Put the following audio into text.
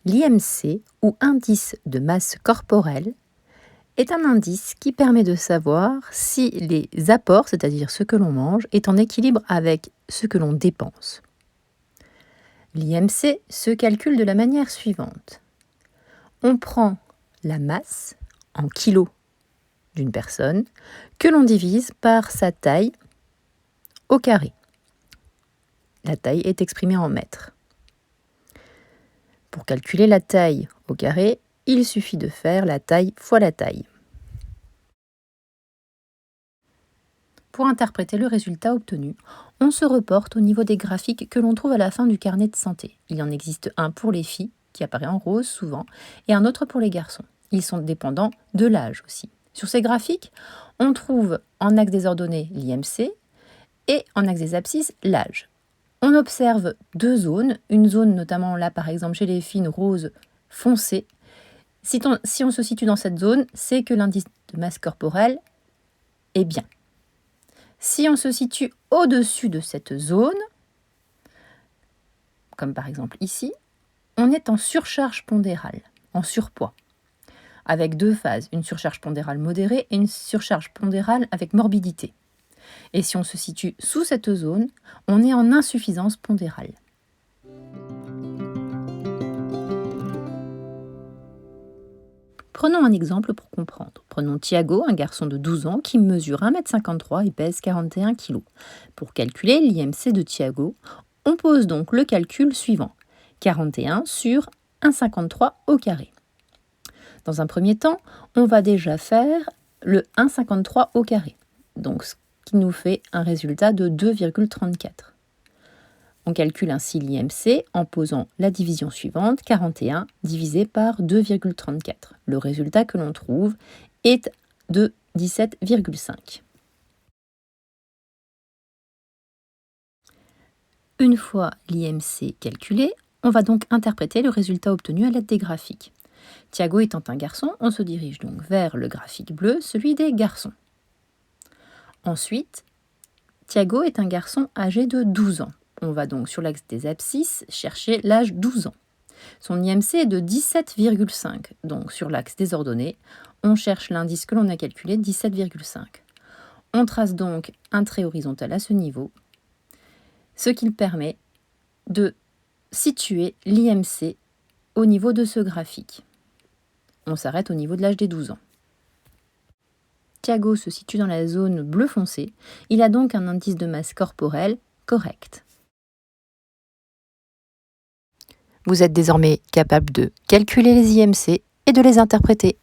L'IMC, ou indice de masse corporelle, est un indice qui permet de savoir si les apports, c'est-à-dire ce que l'on mange, est en équilibre avec ce que l'on dépense. L'IMC se calcule de la manière suivante. On prend la masse en kilos d'une personne que l'on divise par sa taille au carré. La taille est exprimée en mètres. Pour calculer la taille au carré, il suffit de faire la taille fois la taille. Pour interpréter le résultat obtenu, on se reporte au niveau des graphiques que l'on trouve à la fin du carnet de santé. Il en existe un pour les filles, qui apparaît en rose souvent, et un autre pour les garçons. Ils sont dépendants de l'âge aussi. Sur ces graphiques, on trouve en axe des ordonnées l'IMC et en axe des abscisses l'âge. On observe deux zones, une zone notamment là par exemple chez les filles rose foncé. Si on se situe dans cette zone, c'est que l'indice de masse corporelle est bien. Si on se situe au-dessus de cette zone, comme par exemple ici, on est en surcharge pondérale, en surpoids, avec deux phases, une surcharge pondérale modérée et une surcharge pondérale avec morbidité. Et si on se situe sous cette zone, on est en insuffisance pondérale. Prenons un exemple pour comprendre. Prenons Thiago, un garçon de 12 ans qui mesure 1,53 m et pèse 41 kg. Pour calculer l'IMC de Thiago, on pose donc le calcul suivant. 41 sur 1,53 au carré. Dans un premier temps, on va déjà faire le 1,53 au carré. Donc, ce qui nous fait un résultat de 2,34. On calcule ainsi l'IMC en posant la division suivante, 41 divisé par 2,34. Le résultat que l'on trouve est de 17,5. Une fois l'IMC calculé, on va donc interpréter le résultat obtenu à l'aide des graphiques. Thiago étant un garçon, on se dirige donc vers le graphique bleu, celui des garçons. Ensuite, Thiago est un garçon âgé de 12 ans. On va donc sur l'axe des abscisses chercher l'âge 12 ans. Son IMC est de 17,5. Donc sur l'axe des ordonnées, on cherche l'indice que l'on a calculé, 17,5. On trace donc un trait horizontal à ce niveau, ce qui permet de situer l'IMC au niveau de ce graphique. On s'arrête au niveau de l'âge des 12 ans. Thiago se situe dans la zone bleu foncé. Il a donc un indice de masse corporelle correct. Vous êtes désormais capable de calculer les IMC et de les interpréter.